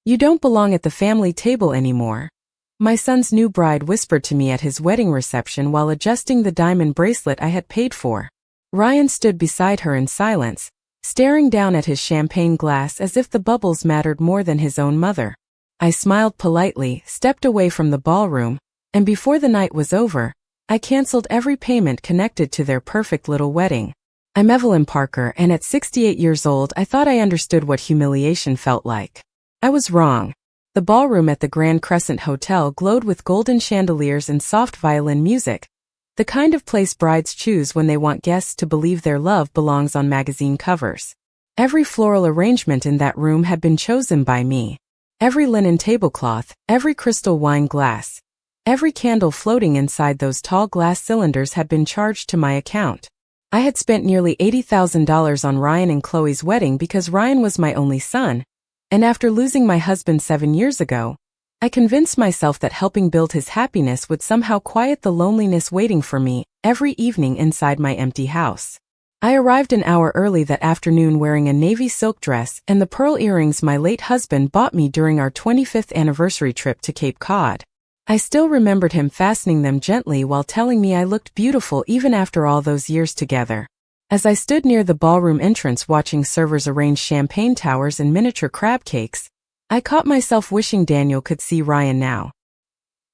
"You don't belong at the family table anymore," my son's new bride whispered to me at his wedding reception while adjusting the diamond bracelet I had paid for. Ryan stood beside her in silence, staring down at his champagne glass as if the bubbles mattered more than his own mother. I smiled politely, stepped away from the ballroom, and before the night was over, I canceled every payment connected to their perfect little wedding. I'm Evelyn Parker, and at 68 years old I thought I understood what humiliation felt like. I was wrong. The ballroom at the Grand Crescent Hotel glowed with golden chandeliers and soft violin music, the kind of place brides choose when they want guests to believe their love belongs on magazine covers. Every floral arrangement in that room had been chosen by me. Every linen tablecloth, every crystal wine glass, every candle floating inside those tall glass cylinders had been charged to my account. I had spent nearly $80,000 on Ryan and Chloe's wedding because Ryan was my only son, and after losing my husband 7 years ago, I convinced myself that helping build his happiness would somehow quiet the loneliness waiting for me every evening inside my empty house. I arrived an hour early that afternoon wearing a navy silk dress and the pearl earrings my late husband bought me during our 25th anniversary trip to Cape Cod. I still remembered him fastening them gently while telling me I looked beautiful even after all those years together. As I stood near the ballroom entrance watching servers arrange champagne towers and miniature crab cakes, I caught myself wishing Daniel could see Ryan now.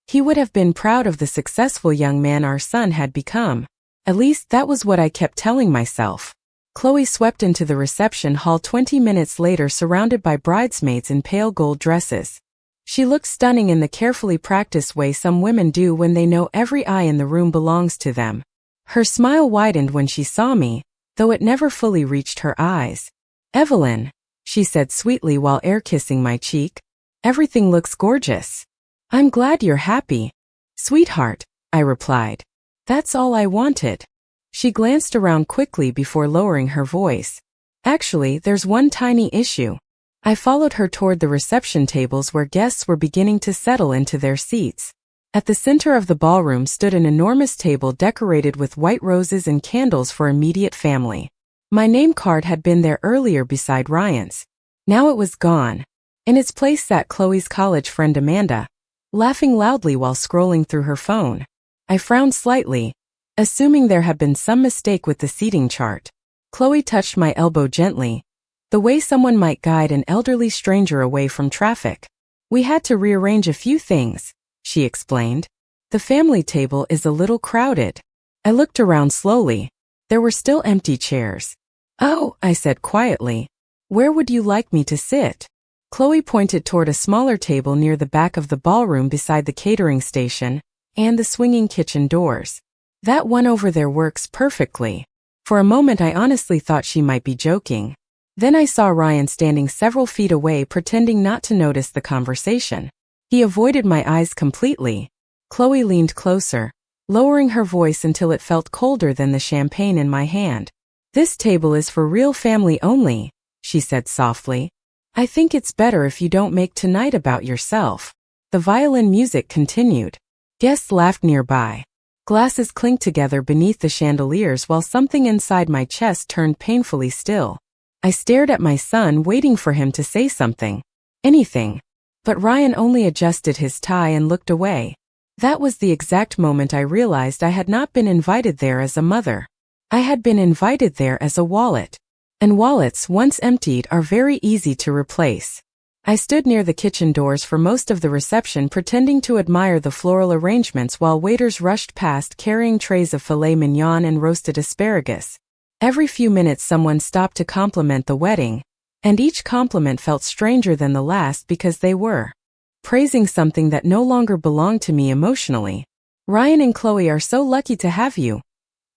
He would have been proud of the successful young man our son had become. At least that was what I kept telling myself. Chloe swept into the reception hall 20 minutes later surrounded by bridesmaids in pale gold dresses. She looked stunning in the carefully practiced way some women do when they know every eye in the room belongs to them. Her smile widened when she saw me, though it never fully reached her eyes. "Evelyn," she said sweetly while air-kissing my cheek, "everything looks gorgeous. I'm glad you're happy." "Sweetheart," I replied. "That's all I wanted." She glanced around quickly before lowering her voice. "Actually, there's one tiny issue." I followed her toward the reception tables where guests were beginning to settle into their seats. At the center of the ballroom stood an enormous table decorated with white roses and candles for immediate family. My name card had been there earlier beside Ryan's. Now it was gone. In its place sat Chloe's college friend Amanda, laughing loudly while scrolling through her phone. I frowned slightly, assuming there had been some mistake with the seating chart. Chloe touched my elbow gently, the way someone might guide an elderly stranger away from traffic. "We had to rearrange a few things," she explained. "The family table is a little crowded." I looked around slowly. There were still empty chairs. "Oh," I said quietly. "Where would you like me to sit?" Chloe pointed toward a smaller table near the back of the ballroom beside the catering station and the swinging kitchen doors. "That one over there works perfectly." For a moment I honestly thought she might be joking. Then I saw Ryan standing several feet away pretending not to notice the conversation. He avoided my eyes completely. Chloe leaned closer, lowering her voice until it felt colder than the champagne in my hand. "This table is for real family only," she said softly. "I think it's better if you don't make tonight about yourself." The violin music continued. Guests laughed nearby. Glasses clinked together beneath the chandeliers while something inside my chest turned painfully still. I stared at my son, waiting for him to say something. Anything. But Ryan only adjusted his tie and looked away. That was the exact moment I realized I had not been invited there as a mother. I had been invited there as a wallet. And wallets, once emptied, are very easy to replace. I stood near the kitchen doors for most of the reception pretending to admire the floral arrangements while waiters rushed past carrying trays of filet mignon and roasted asparagus. Every few minutes someone stopped to compliment the wedding, and each compliment felt stranger than the last because they were praising something that no longer belonged to me emotionally. "Ryan and Chloe are so lucky to have you,"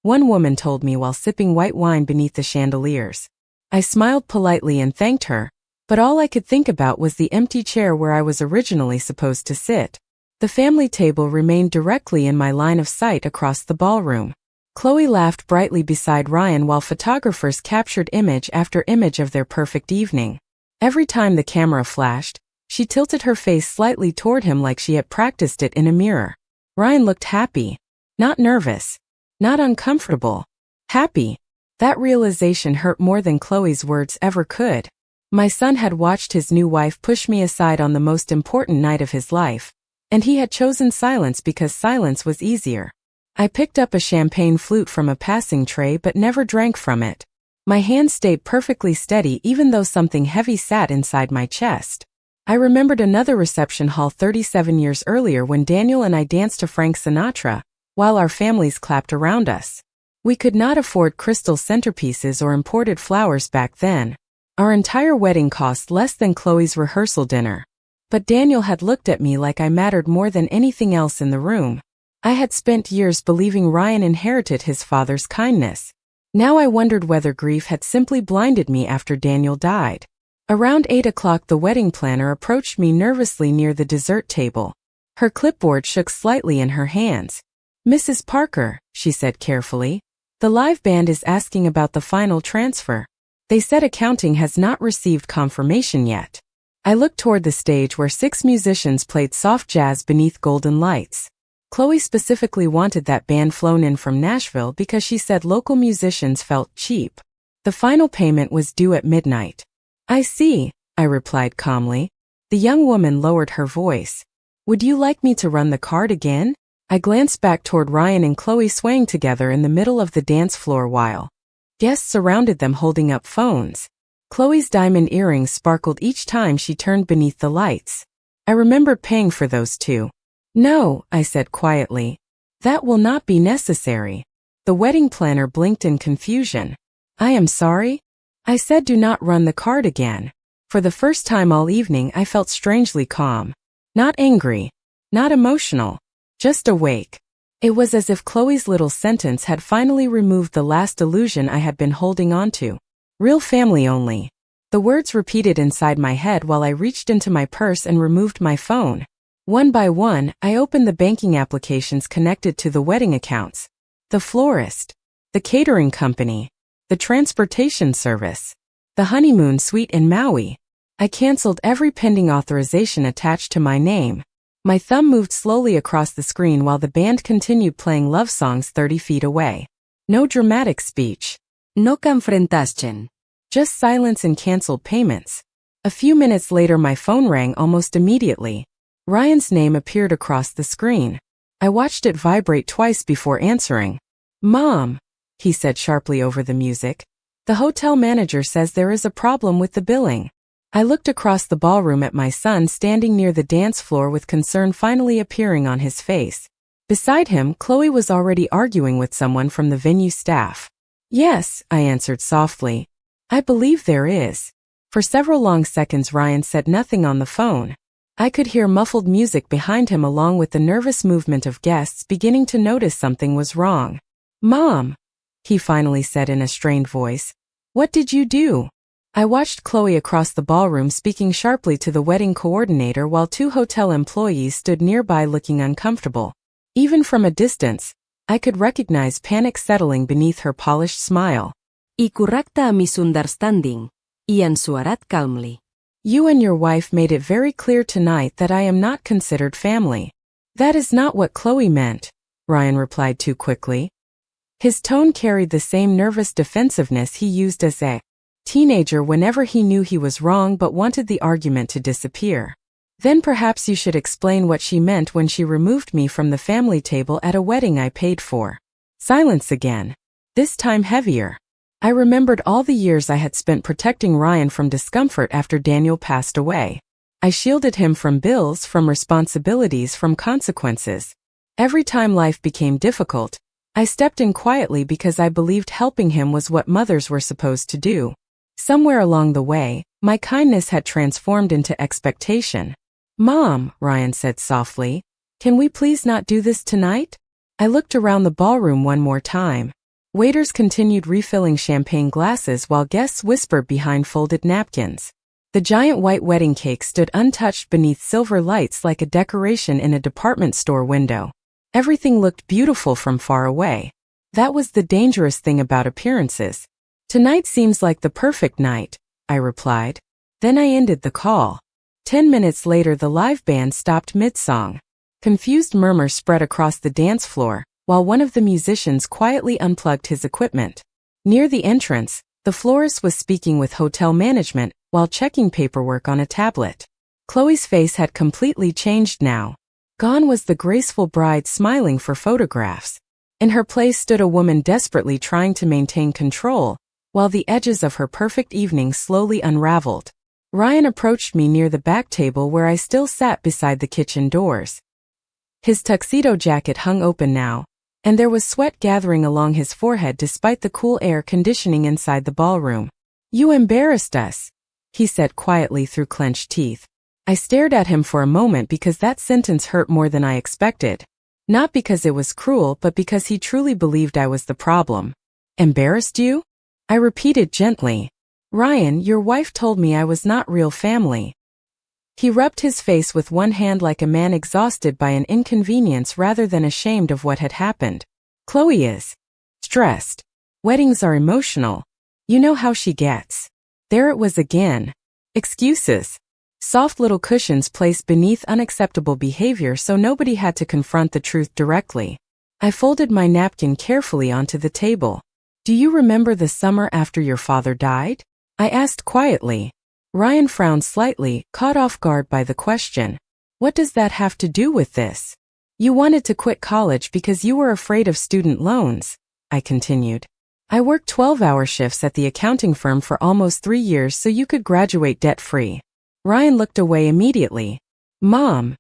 one woman told me while sipping white wine beneath the chandeliers. I smiled politely and thanked her, but all I could think about was the empty chair where I was originally supposed to sit. The family table remained directly in my line of sight across the ballroom. Chloe laughed brightly beside Ryan while photographers captured image after image of their perfect evening. Every time the camera flashed, she tilted her face slightly toward him like she had practiced it in a mirror. Ryan looked happy. Not nervous. Not uncomfortable. Happy. That realization hurt more than Chloe's words ever could. My son had watched his new wife push me aside on the most important night of his life, and he had chosen silence because silence was easier. I picked up a champagne flute from a passing tray but never drank from it. My hand stayed perfectly steady even though something heavy sat inside my chest. I remembered another reception hall 37 years earlier when Daniel and I danced to Frank Sinatra, while our families clapped around us. We could not afford crystal centerpieces or imported flowers back then. Our entire wedding cost less than Chloe's rehearsal dinner. But Daniel had looked at me like I mattered more than anything else in the room. I had spent years believing Ryan inherited his father's kindness. Now I wondered whether grief had simply blinded me after Daniel died. Around 8 o'clock the wedding planner approached me nervously near the dessert table. Her clipboard shook slightly in her hands. "Mrs. Parker," she said carefully, "the live band is asking about the final transfer. They said accounting has not received confirmation yet." I looked toward the stage where 6 musicians played soft jazz beneath golden lights. Chloe specifically wanted that band flown in from Nashville because she said local musicians felt cheap. The final payment was due at midnight. "I see," I replied calmly. The young woman lowered her voice. "Would you like me to run the card again?" I glanced back toward Ryan and Chloe swaying together in the middle of the dance floor while guests surrounded them holding up phones. Chloe's diamond earrings sparkled each time she turned beneath the lights. I remembered paying for those too. "No," I said quietly. "That will not be necessary." The wedding planner blinked in confusion. "I am sorry?" I said, "Do not run the card again." For the first time all evening I felt strangely calm. Not angry. Not emotional. Just awake. It was as if Chloe's little sentence had finally removed the last illusion I had been holding on to. Real family only. The words repeated inside my head while I reached into my purse and removed my phone. One by one, I opened the banking applications connected to the wedding accounts. The florist. The catering company. The transportation service. The honeymoon suite in Maui. I canceled every pending authorization attached to my name. My thumb moved slowly across the screen while the band continued playing love songs 30 feet away. No dramatic speech. No confrontation. Just silence and canceled payments. A few minutes later my phone rang almost immediately. Ryan's name appeared across the screen. I watched it vibrate twice before answering. "Mom," he said sharply over the music. "The hotel manager says there is a problem with the billing." I looked across the ballroom at my son standing near the dance floor with concern finally appearing on his face. Beside him, Chloe was already arguing with someone from the venue staff. "Yes," I answered softly. "I believe there is." For several long seconds Ryan said nothing on the phone. I could hear muffled music behind him along with the nervous movement of guests beginning to notice something was wrong. "Mom," he finally said in a strained voice, "what did you do?" I watched Chloe across the ballroom speaking sharply to the wedding coordinator while 2 hotel employees stood nearby looking uncomfortable. Even from a distance, I could recognize panic settling beneath her polished smile. I correcte a misunderstanding. I answered calmly. "You and your wife made it very clear tonight that I am not considered family." "That is not what Chloe meant," Ryan replied too quickly. His tone carried the same nervous defensiveness he used as a teenager whenever he knew he was wrong but wanted the argument to disappear. "Then perhaps you should explain what she meant when she removed me from the family table at a wedding I paid for." Silence again. This time heavier. I remembered all the years I had spent protecting Ryan from discomfort after Daniel passed away. I shielded him from bills, from responsibilities, from consequences. Every time life became difficult, I stepped in quietly because I believed helping him was what mothers were supposed to do. Somewhere along the way, my kindness had transformed into expectation. "Mom," Ryan said softly, "can we please not do this tonight?" I looked around the ballroom one more time. Waiters continued refilling champagne glasses while guests whispered behind folded napkins. The giant white wedding cake stood untouched beneath silver lights like a decoration in a department store window. Everything looked beautiful from far away. That was the dangerous thing about appearances. "Tonight seems like the perfect night," I replied. Then I ended the call. 10 minutes later the live band stopped mid-song. Confused murmurs spread across the dance floor, while one of the musicians quietly unplugged his equipment. Near the entrance, the florist was speaking with hotel management, while checking paperwork on a tablet. Chloe's face had completely changed now. Gone was the graceful bride smiling for photographs. In her place stood a woman desperately trying to maintain control, while the edges of her perfect evening slowly unraveled. Ryan approached me near the back table where I still sat beside the kitchen doors. His tuxedo jacket hung open now, and there was sweat gathering along his forehead despite the cool air conditioning inside the ballroom. "You embarrassed us," he said quietly through clenched teeth. I stared at him for a moment because that sentence hurt more than I expected. Not because it was cruel, but because he truly believed I was the problem. "Embarrassed you?" I repeated gently. "Ryan, your wife told me I was not real family." He rubbed his face with one hand like a man exhausted by an inconvenience rather than ashamed of what had happened. "Chloe is stressed. Weddings are emotional. You know how she gets." There it was again. Excuses. Soft little cushions placed beneath unacceptable behavior so nobody had to confront the truth directly. I folded my napkin carefully onto the table. "Do you remember the summer after your father died?" I asked quietly. Ryan frowned slightly, caught off guard by the question. "What does that have to do with this?" "You wanted to quit college because you were afraid of student loans," I continued. "I worked 12-hour shifts at the accounting firm for almost 3 years so you could graduate debt-free." Ryan looked away immediately. "Mom.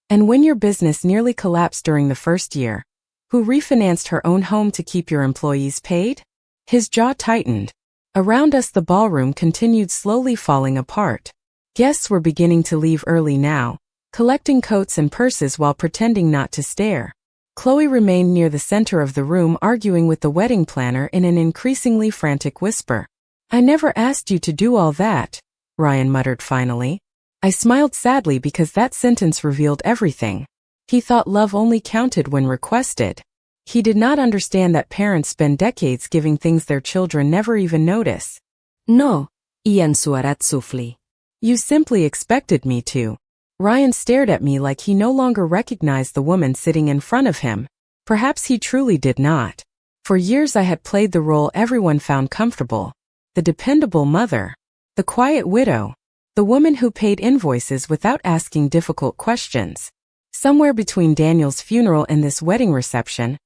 And when your business nearly collapsed during the first year, who refinanced her own home to keep your employees paid?" His jaw tightened. Around us the ballroom continued slowly falling apart. Guests were beginning to leave early now, collecting coats and purses while pretending not to stare. Chloe remained near the center of the room arguing with the wedding planner in an increasingly frantic whisper. "I never asked you to do all that," Ryan muttered finally. I smiled sadly because that sentence revealed everything. He thought love only counted when requested. He did not understand that parents spend decades giving things their children never even notice. "No," iyan suarat sufli. "You simply expected me to." Ryan stared at me like he no longer recognized the woman sitting in front of him. Perhaps he truly did not. For years I had played the role everyone found comfortable. The dependable mother. The quiet widow. The woman who paid invoices without asking difficult questions. Somewhere between Daniel's funeral and this wedding reception,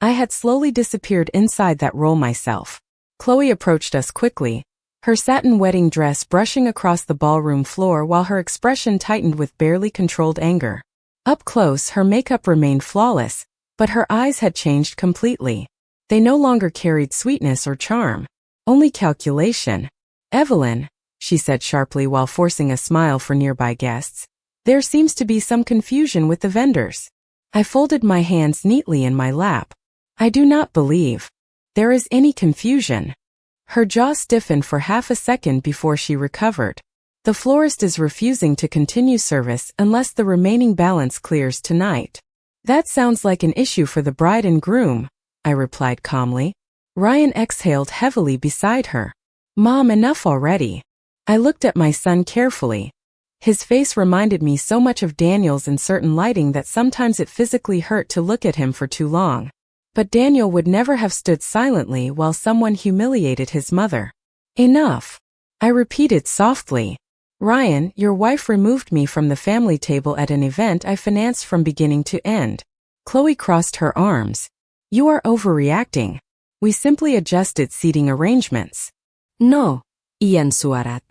I had slowly disappeared inside that role myself. Chloe approached us quickly, her satin wedding dress brushing across the ballroom floor while her expression tightened with barely controlled anger. Up close, her makeup remained flawless, but her eyes had changed completely. They no longer carried sweetness or charm, only calculation. "Evelyn," she said sharply while forcing a smile for nearby guests, "there seems to be some confusion with the vendors." I folded my hands neatly in my lap. "I do not believe there is any confusion." Her jaw stiffened for half a second before she recovered. "The florist is refusing to continue service unless the remaining balance clears tonight." "That sounds like an issue for the bride and groom," I replied calmly. Ryan exhaled heavily beside her. "Mom, enough already." I looked at my son carefully. His face reminded me so much of Daniel's in certain lighting that sometimes it physically hurt to look at him for too long. But Daniel would never have stood silently while someone humiliated his mother. "Enough," I repeated softly. "Ryan, your wife removed me from the family table at an event I financed from beginning to end." Chloe crossed her arms. "You are overreacting. We simply adjusted seating arrangements." "No," iyan suarat.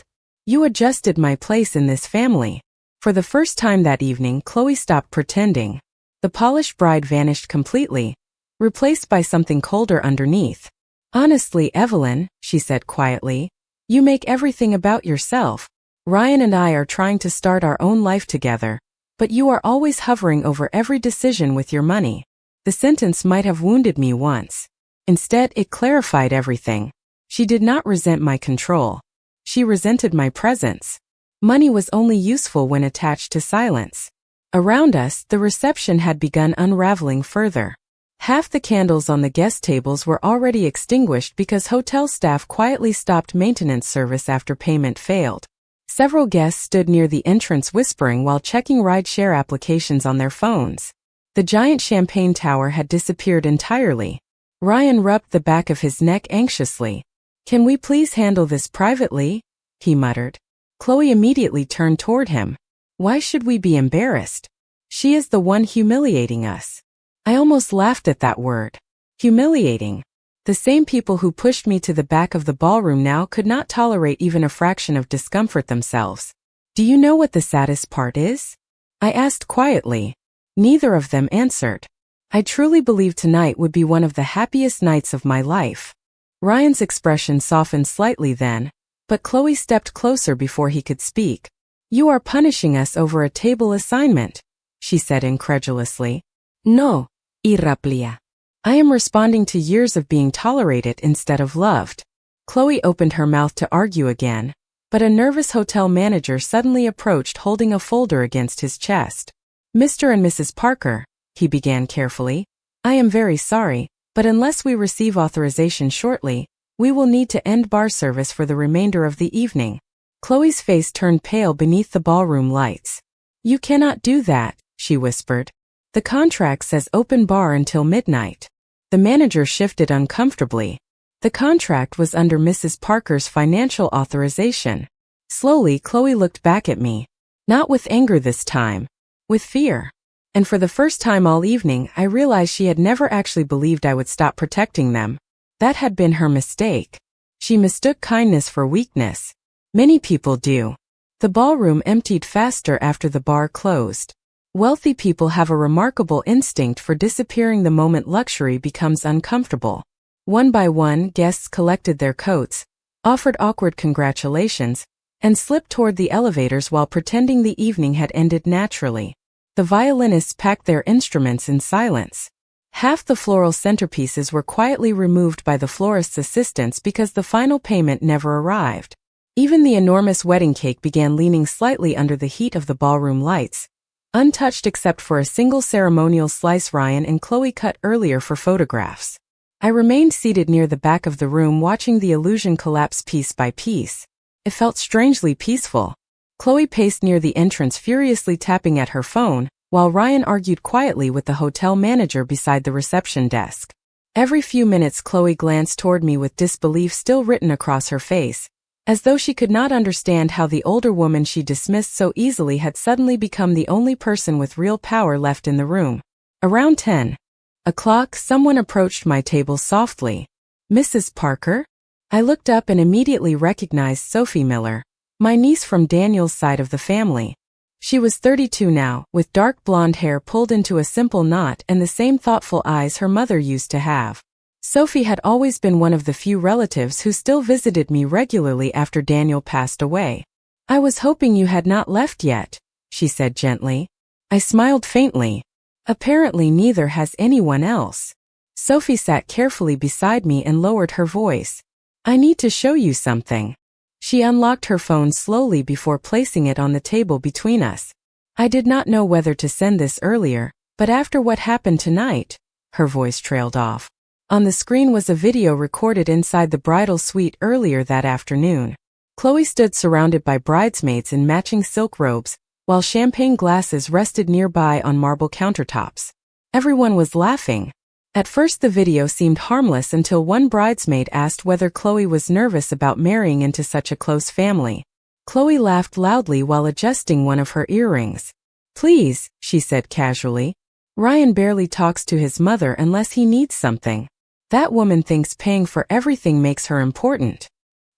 "You adjusted my place in this family." For the first time that evening, Chloe stopped pretending. The polished bride vanished completely, replaced by something colder underneath. "Honestly, Evelyn," she said quietly, "you make everything about yourself. Ryan and I are trying to start our own life together, but you are always hovering over every decision with your money." The sentence might have wounded me once. Instead, it clarified everything. She did not resent my control. She resented my presence. Money was only useful when attached to silence. Around us, the reception had begun unraveling further. Half the candles on the guest tables were already extinguished because hotel staff quietly stopped maintenance service after payment failed. Several guests stood near the entrance whispering while checking ride-share applications on their phones. The giant champagne tower had disappeared entirely. Ryan rubbed the back of his neck anxiously. "Can we please handle this privately?" he muttered. Chloe immediately turned toward him. Why should we be embarrassed? She is the one humiliating us. I almost laughed at that word. Humiliating. The same people who pushed me to the back of the ballroom now could not tolerate even a fraction of discomfort themselves. Do you know what the saddest part is? I asked quietly. Neither of them answered. I truly believed tonight would be one of the happiest nights of my life. Ryan's expression softened slightly then, but Chloe stepped closer before he could speak. You are punishing us over a table assignment, she said incredulously. No, irraplia. I am responding to years of being tolerated instead of loved. Chloe opened her mouth to argue again, but a nervous hotel manager suddenly approached holding a folder against his chest. Mr. and Mrs. Parker, he began carefully, I am very sorry, but unless we receive authorization shortly, we will need to end bar service for the remainder of the evening. Chloe's face turned pale beneath the ballroom lights. You cannot do that, she whispered. The contract says open bar until midnight. The manager shifted uncomfortably. The contract was under Mrs. Parker's financial authorization. Slowly, Chloe looked back at me. Not with anger this time. With fear. And for the first time all evening, I realized she had never actually believed I would stop protecting them. That had been her mistake. She mistook kindness for weakness. Many people do. The ballroom emptied faster after the bar closed. Wealthy people have a remarkable instinct for disappearing the moment luxury becomes uncomfortable. One by one, guests collected their coats, offered awkward congratulations, and slipped toward the elevators while pretending the evening had ended naturally. The violinists packed their instruments in silence. Half the floral centerpieces were quietly removed by the florist's assistants because the final payment never arrived. Even the enormous wedding cake began leaning slightly under the heat of the ballroom lights, untouched except for a single ceremonial slice Ryan and Chloe cut earlier for photographs. I remained seated near the back of the room watching the illusion collapse piece by piece. It felt strangely peaceful. Chloe paced near the entrance furiously tapping at her phone, while Ryan argued quietly with the hotel manager beside the reception desk. Every few minutes Chloe glanced toward me with disbelief still written across her face, as though she could not understand how the older woman she dismissed so easily had suddenly become the only person with real power left in the room. Around 10:00, someone approached my table softly. Mrs. Parker? I looked up and immediately recognized Sophie Miller, my niece from Daniel's side of the family. She was 32 now, with dark blonde hair pulled into a simple knot and the same thoughtful eyes her mother used to have. Sophie had always been one of the few relatives who still visited me regularly after Daniel passed away. I was hoping you had not left yet, she said gently. I smiled faintly. Apparently neither has anyone else. Sophie sat carefully beside me and lowered her voice. I need to show you something. She unlocked her phone slowly before placing it on the table between us. I did not know whether to send this earlier, but after what happened tonight, her voice trailed off. On the screen was a video recorded inside the bridal suite earlier that afternoon. Chloe stood surrounded by bridesmaids in matching silk robes, while champagne glasses rested nearby on marble countertops. Everyone was laughing. At first the video seemed harmless until one bridesmaid asked whether Chloe was nervous about marrying into such a close family. Chloe laughed loudly while adjusting one of her earrings. Please, she said casually. Ryan barely talks to his mother unless he needs something. That woman thinks paying for everything makes her important.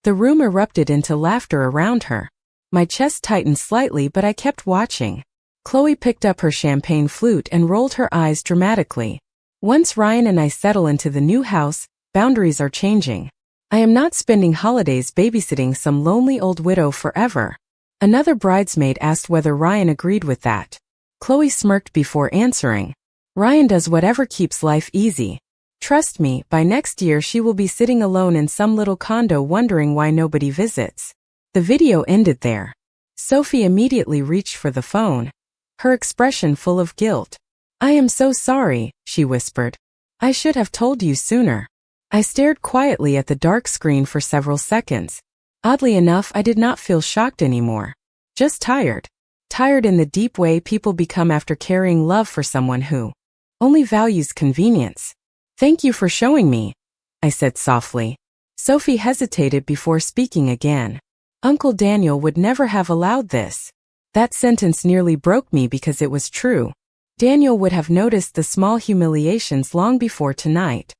The room erupted into laughter around her. My chest tightened slightly but I kept watching. Chloe picked up her champagne flute and rolled her eyes dramatically. Once Ryan and I settle into the new house, boundaries are changing. I am not spending holidays babysitting some lonely old widow forever. Another bridesmaid asked whether Ryan agreed with that. Chloe smirked before answering. Ryan does whatever keeps life easy. Trust me, by next year she will be sitting alone in some little condo wondering why nobody visits. The video ended there. Sophie immediately reached for the phone, her expression full of guilt. I am so sorry, she whispered. I should have told you sooner. I stared quietly at the dark screen for several seconds. Oddly enough, I did not feel shocked anymore. Just tired. Tired in the deep way people become after carrying love for someone who only values convenience. Thank you for showing me, I said softly. Sophie hesitated before speaking again. Uncle Daniel would never have allowed this. That sentence nearly broke me because it was true. Daniel would have noticed the small humiliations long before tonight.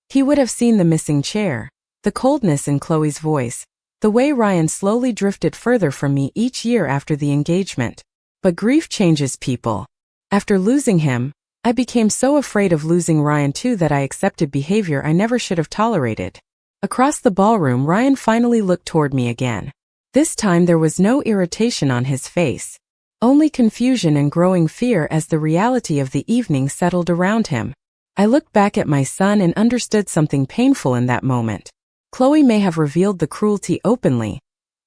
He would have seen the missing chair, the coldness in Chloe's voice, the way Ryan slowly drifted further from me each year after the engagement. But grief changes people. After losing him, I became so afraid of losing Ryan too that I accepted behavior I never should have tolerated. Across the ballroom, Ryan finally looked toward me again. This time there was no irritation on his face, only confusion and growing fear as the reality of the evening settled around him. I looked back at my son and understood something painful in that moment. Chloe may have revealed the cruelty openly,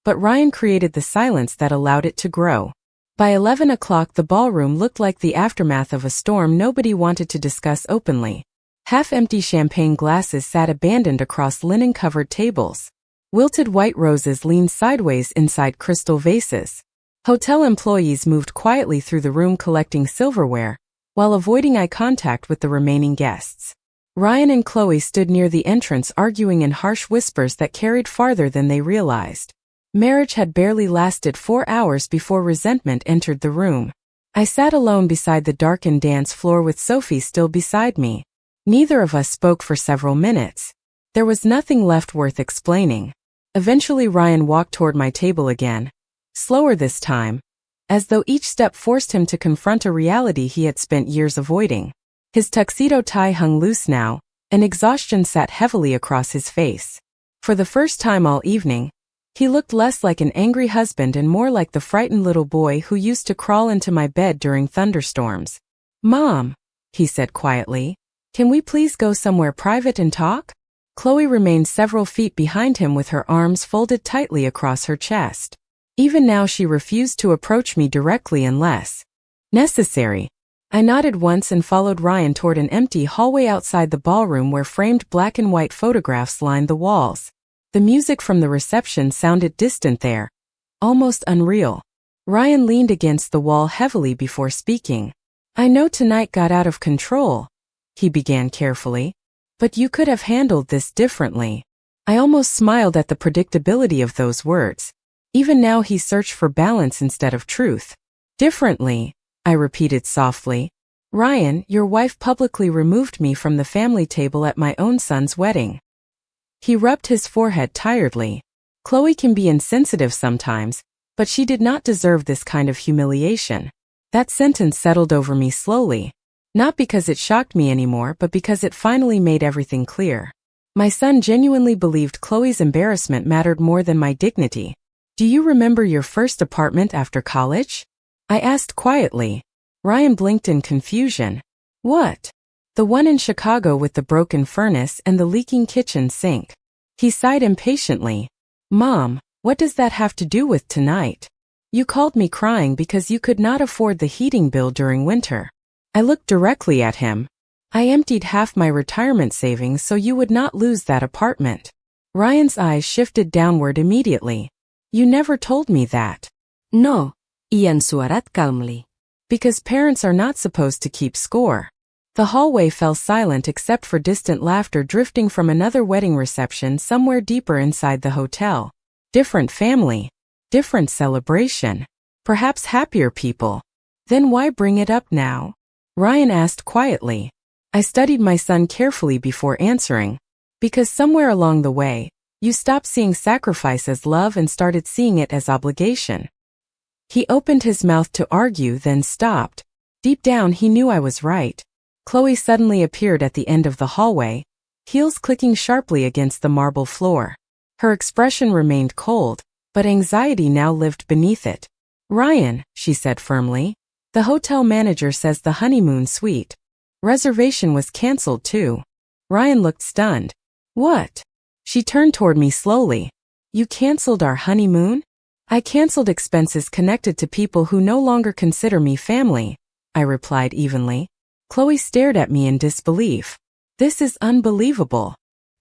but Ryan created the silence that allowed it to grow. By 11 o'clock, the ballroom looked like the aftermath of a storm nobody wanted to discuss openly. Half-empty champagne glasses sat abandoned across linen-covered tables. Wilted white roses leaned sideways inside crystal vases. Hotel employees moved quietly through the room collecting silverware, while avoiding eye contact with the remaining guests. Ryan and Chloe stood near the entrance arguing in harsh whispers that carried farther than they realized. Marriage had barely lasted 4 hours before resentment entered the room. I sat alone beside the darkened dance floor with Sophie still beside me. Neither of us spoke for several minutes. There was nothing left worth explaining. Eventually Ryan walked toward my table again, slower this time, as though each step forced him to confront a reality he had spent years avoiding. His tuxedo tie hung loose now, and exhaustion sat heavily across his face. For the first time all evening, he looked less like an angry husband and more like the frightened little boy who used to crawl into my bed during thunderstorms. "Mom," he said quietly, "can we please go somewhere private and talk?" Chloe remained several feet behind him with her arms folded tightly across her chest. Even now she refused to approach me directly unless necessary. I nodded once and followed Ryan toward an empty hallway outside the ballroom where framed black and white photographs lined the walls. The music from the reception sounded distant there, almost unreal. Ryan leaned against the wall heavily before speaking. "I know tonight got out of control," he began carefully, "but you could have handled this differently." I almost smiled at the predictability of those words. Even now he searched for balance instead of truth. "Differently," I repeated softly. "Ryan, your wife publicly removed me from the family table at my own son's wedding." He rubbed his forehead tiredly. Chloe can be insensitive sometimes, but she did not deserve this kind of humiliation. That sentence settled over me slowly, not because it shocked me anymore, but because it finally made everything clear. My son genuinely believed Chloe's embarrassment mattered more than my dignity. "Do you remember your first apartment after college?" I asked quietly. Ryan blinked in confusion. "What?" "The one in Chicago with the broken furnace and the leaking kitchen sink." He sighed impatiently. "Mom, what does that have to do with tonight? You called me crying because you could not afford the heating bill during winter." I looked directly at him. "I emptied half my retirement savings so you would not lose that apartment." Ryan's eyes shifted downward immediately. "You never told me that." "No," he answered calmly. "Because parents are not supposed to keep score." The hallway fell silent except for distant laughter drifting from another wedding reception somewhere deeper inside the hotel. Different family. Different celebration. Perhaps happier people. "Then why bring it up now?" Ryan asked quietly. I studied my son carefully before answering. "Because somewhere along the way, you stopped seeing sacrifice as love and started seeing it as obligation." He opened his mouth to argue, then stopped. Deep down he knew I was right. Chloe suddenly appeared at the end of the hallway, heels clicking sharply against the marble floor. Her expression remained cold, but anxiety now lived beneath it. "Ryan," she said firmly, "the hotel manager says the honeymoon suite reservation was canceled too." Ryan looked stunned. "What?" She turned toward me slowly. "You canceled our honeymoon?" "I canceled expenses connected to people who no longer consider me family," I replied evenly. Chloe stared at me in disbelief. "This is unbelievable."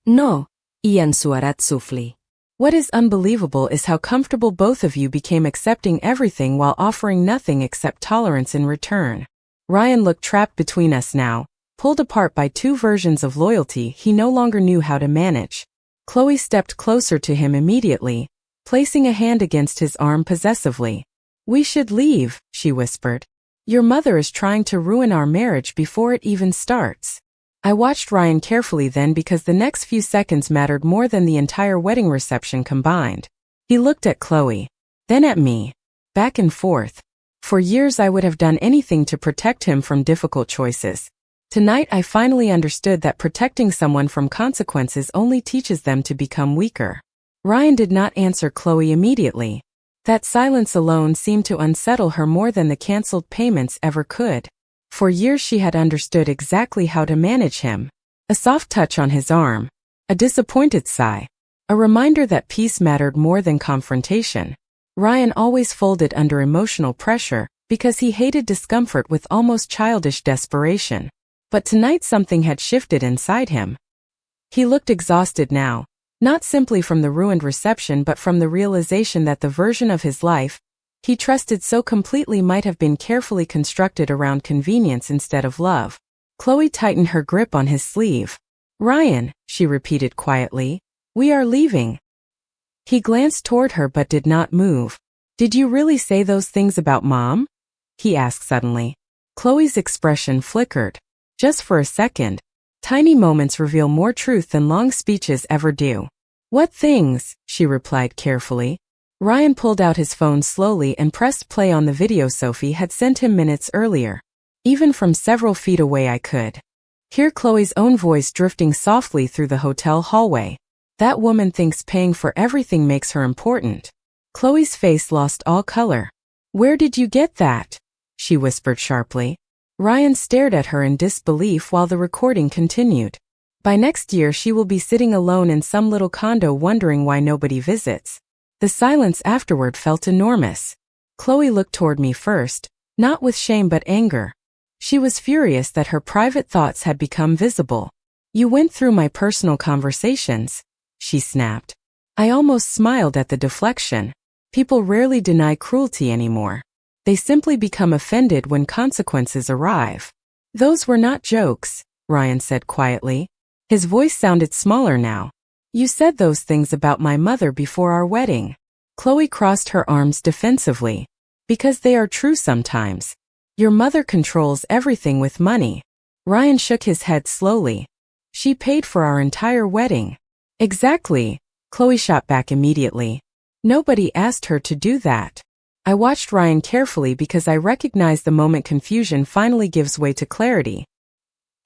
"No," he answered softly. "What is unbelievable is how comfortable both of you became accepting everything while offering nothing except tolerance in return." Ryan looked trapped between us now, pulled apart by two versions of loyalty he no longer knew how to manage. Chloe stepped closer to him immediately, placing a hand against his arm possessively. "We should leave," she whispered. "Your mother is trying to ruin our marriage before it even starts." I watched Ryan carefully then because the next few seconds mattered more than the entire wedding reception combined. He looked at Chloe, then at me, back and forth. For years I would have done anything to protect him from difficult choices. Tonight I finally understood that protecting someone from consequences only teaches them to become weaker. Ryan did not answer Chloe immediately. That silence alone seemed to unsettle her more than the cancelled payments ever could. For years she had understood exactly how to manage him. A soft touch on his arm, a disappointed sigh, a reminder that peace mattered more than confrontation. Ryan always folded under emotional pressure because he hated discomfort with almost childish desperation. But tonight something had shifted inside him. He looked exhausted now, not simply from the ruined reception but from the realization that the version of his life he trusted so completely might have been carefully constructed around convenience instead of love. Chloe tightened her grip on his sleeve. "Ryan," she repeated quietly, "we are leaving." He glanced toward her but did not move. "Did you really say those things about Mom?" he asked suddenly. Chloe's expression flickered. Just for a second. Tiny moments reveal more truth than long speeches ever do. "What things?" she replied carefully. Ryan pulled out his phone slowly and pressed play on the video Sophie had sent him minutes earlier. Even from several feet away I could hear Chloe's own voice drifting softly through the hotel hallway. "That woman thinks paying for everything makes her important." Chloe's face lost all color. "Where did you get that?" she whispered sharply. Ryan stared at her in disbelief while the recording continued. "By next year she will be sitting alone in some little condo wondering why nobody visits." The silence afterward felt enormous. Chloe looked toward me first, not with shame but anger. She was furious that her private thoughts had become visible. "You went through my personal conversations," she snapped. I almost smiled at the deflection. People rarely deny cruelty anymore. They simply become offended when consequences arrive. "Those were not jokes," Ryan said quietly. His voice sounded smaller now. "You said those things about my mother before our wedding." Chloe crossed her arms defensively. "Because they are true sometimes. Your mother controls everything with money." Ryan shook his head slowly. "She paid for our entire wedding." "Exactly," Chloe shot back immediately. "Nobody asked her to do that." I watched Ryan carefully because I recognized the moment confusion finally gives way to clarity.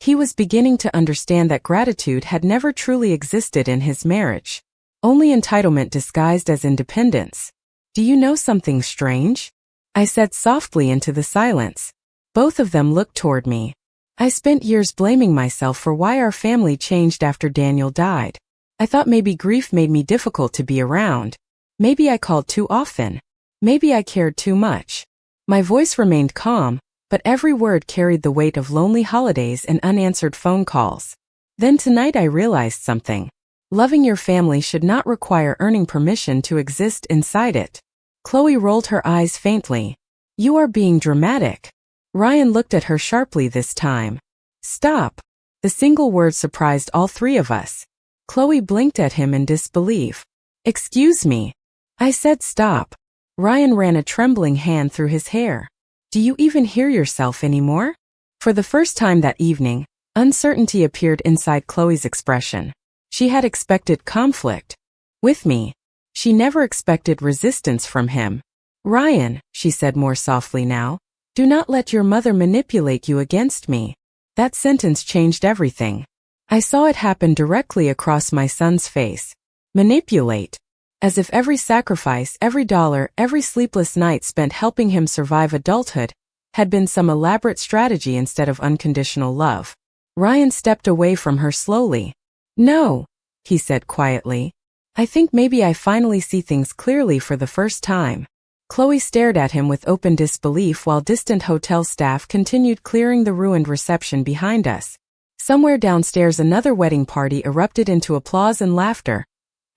He was beginning to understand that gratitude had never truly existed in his marriage. Only entitlement disguised as independence. "Do you know something strange?" I said softly into the silence. Both of them looked toward me. I spent years blaming myself for why our family changed after Daniel died. I thought maybe grief made me difficult to be around. Maybe I called too often. Maybe I cared too much. My voice remained calm, but every word carried the weight of lonely holidays and unanswered phone calls. Then tonight I realized something. Loving your family should not require earning permission to exist inside it. Chloe rolled her eyes faintly. "You are being dramatic." Ryan looked at her sharply this time. "Stop." The single word surprised all three of us. Chloe blinked at him in disbelief. "Excuse me." I said stop. Ryan ran a trembling hand through his hair. "Do you even hear yourself anymore?" For the first time that evening, uncertainty appeared inside Chloe's expression. She had expected conflict with me. She never expected resistance from him. "Ryan," she said more softly now, "do not let your mother manipulate you against me." That sentence changed everything. I saw it happen directly across my son's face. Manipulate. As if every sacrifice, every dollar, every sleepless night spent helping him survive adulthood had been some elaborate strategy instead of unconditional love. Ryan stepped away from her slowly. "No," he said quietly. "I think maybe I finally see things clearly for the first time." Chloe stared at him with open disbelief while distant hotel staff continued clearing the ruined reception behind us. Somewhere downstairs another wedding party erupted into applause and laughter,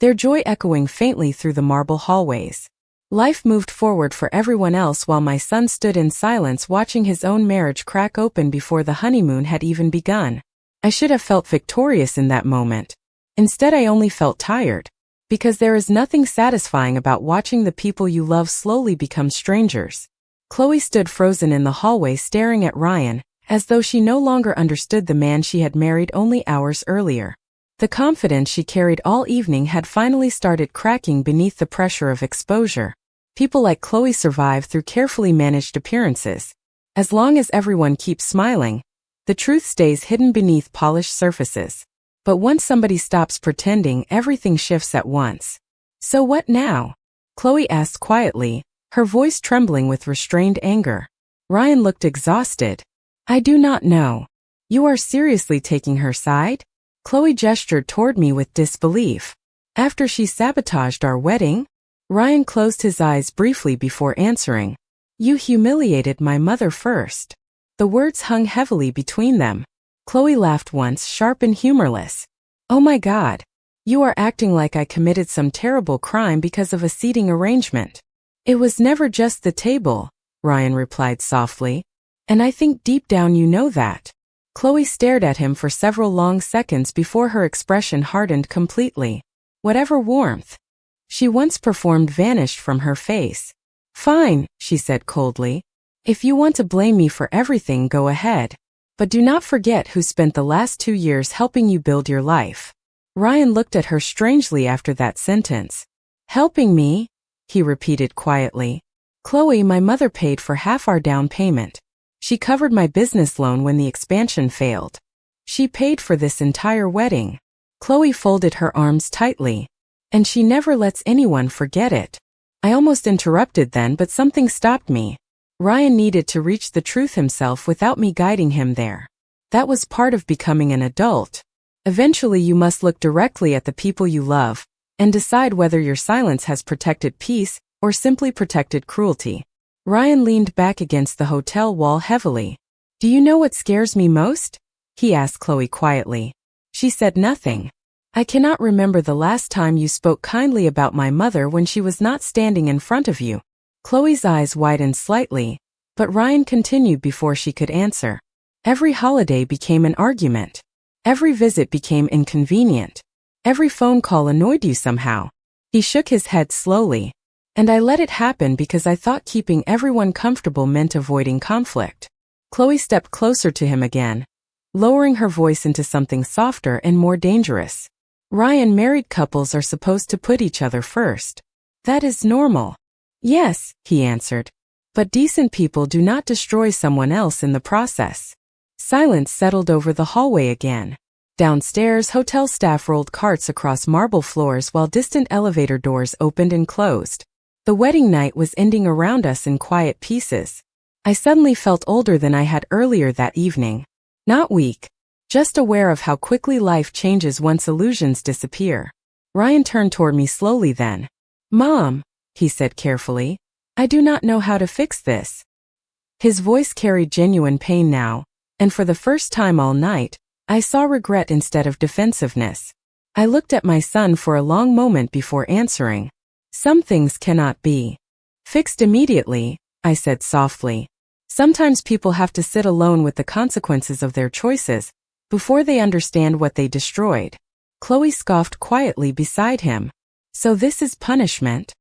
their joy echoing faintly through the marble hallways. Life moved forward for everyone else while my son stood in silence watching his own marriage crack open before the honeymoon had even begun. I should have felt victorious in that moment. Instead I only felt tired. Because there is nothing satisfying about watching the people you love slowly become strangers. Chloe stood frozen in the hallway staring at Ryan, as though she no longer understood the man she had married only hours earlier. The confidence she carried all evening had finally started cracking beneath the pressure of exposure. People like Chloe survive through carefully managed appearances. As long as everyone keeps smiling, the truth stays hidden beneath polished surfaces. But once somebody stops pretending, everything shifts at once. So what now? Chloe asked quietly, her voice trembling with restrained anger. Ryan looked exhausted. I do not know. You are seriously taking her side? Chloe gestured toward me with disbelief. After she sabotaged our wedding? Ryan closed his eyes briefly before answering. You humiliated my mother first. The words hung heavily between them. Chloe laughed once, sharp and humorless. Oh my God. You are acting like I committed some terrible crime because of a seating arrangement. It was never just the table, Ryan replied softly. And I think deep down you know that. Chloe stared at him for several long seconds before her expression hardened completely. Whatever warmth she once performed vanished from her face. Fine, she said coldly. If you want to blame me for everything, go ahead. But do not forget who spent the last 2 years helping you build your life. Ryan looked at her strangely after that sentence. Helping me? He repeated quietly. Chloe, my mother paid for half our down payment. She covered my business loan when the expansion failed. She paid for this entire wedding. Chloe folded her arms tightly. And she never lets anyone forget it. I almost interrupted then, but something stopped me. Ryan needed to reach the truth himself without me guiding him there. That was part of becoming an adult. Eventually you must look directly at the people you love and decide whether your silence has protected peace or simply protected cruelty. Ryan leaned back against the hotel wall heavily. Do you know what scares me most? He asked Chloe quietly. She said nothing. I cannot remember the last time you spoke kindly about my mother when she was not standing in front of you. Chloe's eyes widened slightly, but Ryan continued before she could answer. Every holiday became an argument. Every visit became inconvenient. Every phone call annoyed you somehow. He shook his head slowly. And I let it happen because I thought keeping everyone comfortable meant avoiding conflict. Chloe stepped closer to him again, lowering her voice into something softer and more dangerous. Ryan, married couples are supposed to put each other first. That is normal. Yes, he answered. But decent people do not destroy someone else in the process. Silence settled over the hallway again. Downstairs, hotel staff rolled carts across marble floors while distant elevator doors opened and closed. The wedding night was ending around us in quiet pieces. I suddenly felt older than I had earlier that evening. Not weak, just aware of how quickly life changes once illusions disappear. Ryan turned toward me slowly then. Mom, he said carefully, I do not know how to fix this. His voice carried genuine pain now, and for the first time all night, I saw regret instead of defensiveness. I looked at my son for a long moment before answering. Some things cannot be fixed immediately, I said softly. Sometimes people have to sit alone with the consequences of their choices before they understand what they destroyed. Chloe scoffed quietly beside him. So this is punishment?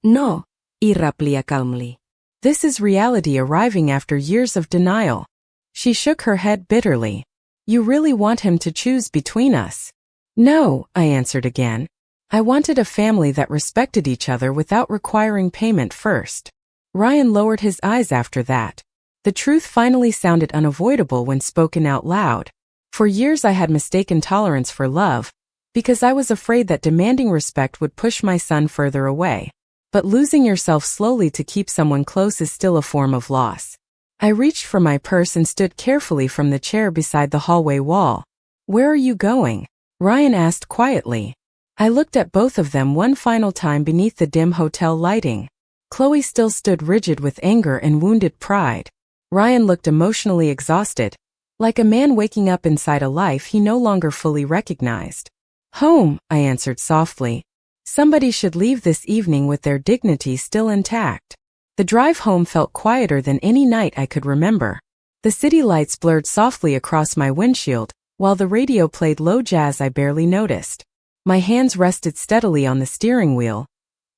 No, y replica calmly. This is reality arriving after years of denial. She shook her head bitterly. You really want him to choose between us? No, I answered again. I wanted a family that respected each other without requiring payment first. Ryan lowered his eyes after that. The truth finally sounded unavoidable when spoken out loud. For years I had mistaken tolerance for love, because I was afraid that demanding respect would push my son further away. But losing yourself slowly to keep someone close is still a form of loss. I reached for my purse and stood carefully from the chair beside the hallway wall. Where are you going? Ryan asked quietly. I looked at both of them one final time beneath the dim hotel lighting. Chloe still stood rigid with anger and wounded pride. Ryan looked emotionally exhausted, like a man waking up inside a life he no longer fully recognized. Home, I answered softly. Somebody should leave this evening with their dignity still intact. The drive home felt quieter than any night I could remember. The city lights blurred softly across my windshield, while the radio played low jazz I barely noticed. My hands rested steadily on the steering wheel,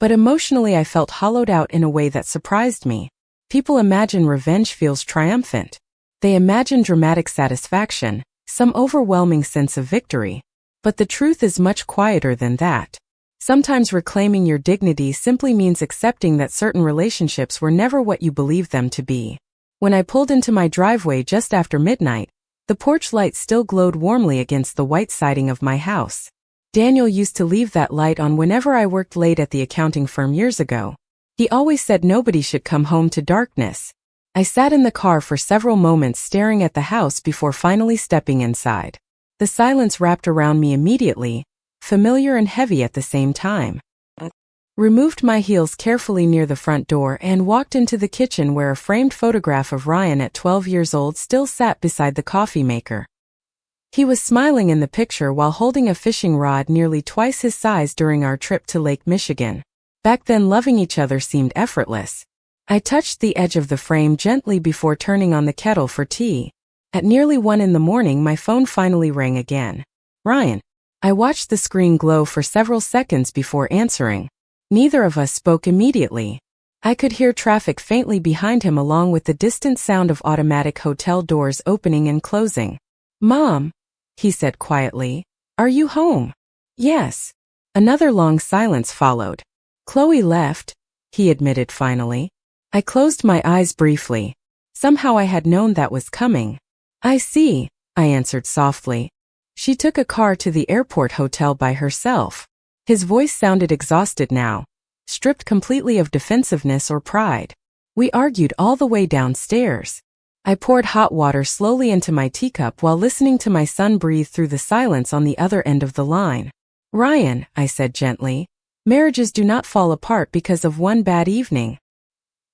but emotionally I felt hollowed out in a way that surprised me. People imagine revenge feels triumphant. They imagine dramatic satisfaction, some overwhelming sense of victory. But the truth is much quieter than that. Sometimes reclaiming your dignity simply means accepting that certain relationships were never what you believed them to be. When I pulled into my driveway just after midnight, the porch light still glowed warmly against the white siding of my house. Daniel used to leave that light on whenever I worked late at the accounting firm years ago. He always said nobody should come home to darkness. I sat in the car for several moments staring at the house before finally stepping inside. The silence wrapped around me immediately, familiar and heavy at the same time. Removed my heels carefully near the front door and walked into the kitchen where a framed photograph of Ryan at 12 years old still sat beside the coffee maker. He was smiling in the picture while holding a fishing rod nearly twice his size during our trip to Lake Michigan. Back then, loving each other seemed effortless. I touched the edge of the frame gently before turning on the kettle for tea. At nearly 1 in the morning, my phone finally rang again. Ryan. I watched the screen glow for several seconds before answering. Neither of us spoke immediately. I could hear traffic faintly behind him along with the distant sound of automatic hotel doors opening and closing. Mom, he said quietly, are you home? Yes. Another long silence followed. Chloe left, he admitted finally. I closed my eyes briefly. Somehow I had known that was coming. I see, I answered softly. She took a car to the airport hotel by herself. His voice sounded exhausted now, stripped completely of defensiveness or pride. We argued all the way downstairs. I poured hot water slowly into my teacup while listening to my son breathe through the silence on the other end of the line. Ryan, I said gently, marriages do not fall apart because of one bad evening.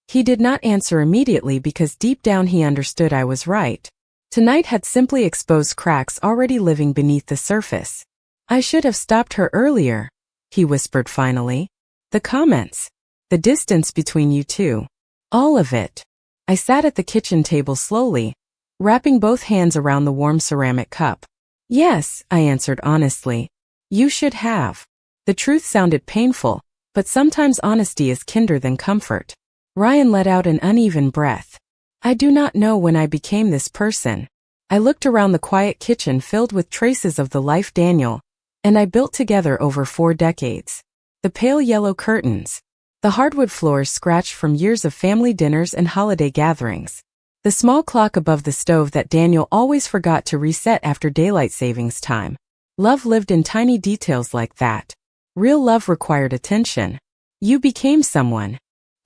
He did not answer immediately because deep down he understood I was right. Tonight had simply exposed cracks already living beneath the surface. I should have stopped her earlier, he whispered finally. The comments, the distance between you two, all of it. I sat at the kitchen table slowly, wrapping both hands around the warm ceramic cup. Yes, I answered honestly. You should have. The truth sounded painful, but sometimes honesty is kinder than comfort. Ryan let out an uneven breath. I do not know when I became this person. I looked around the quiet kitchen filled with traces of the life Daniel and I built together over 4 decades. The pale yellow curtains, the hardwood floors scratched from years of family dinners and holiday gatherings, the small clock above the stove that Daniel always forgot to reset after daylight savings time. Love lived in tiny details like that. Real love required attention. You became someone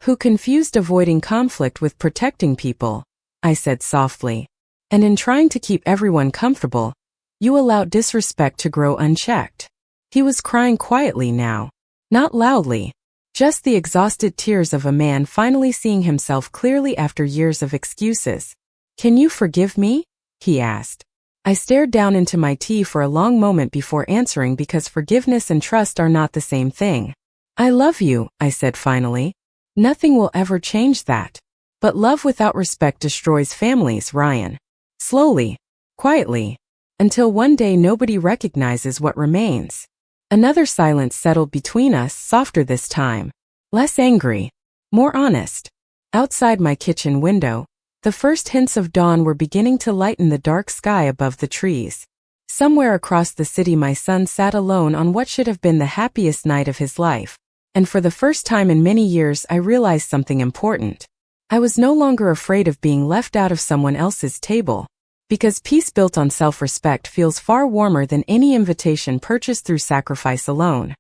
who confused avoiding conflict with protecting people, I said softly. And in trying to keep everyone comfortable, you allowed disrespect to grow unchecked. He was crying quietly now. Not loudly. Just the exhausted tears of a man finally seeing himself clearly after years of excuses. Can you forgive me? He asked. I stared down into my tea for a long moment before answering because forgiveness and trust are not the same thing. I love you, I said finally. Nothing will ever change that. But love without respect destroys families, Ryan. Slowly, quietly, until one day nobody recognizes what remains. Another silence settled between us, softer this time. Less angry, more honest. Outside my kitchen window, the first hints of dawn were beginning to lighten the dark sky above the trees. Somewhere across the city my son sat alone on what should have been the happiest night of his life. And for the first time in many years I realized something important. I was no longer afraid of being left out of someone else's table. Because peace built on self-respect feels far warmer than any invitation purchased through sacrifice alone.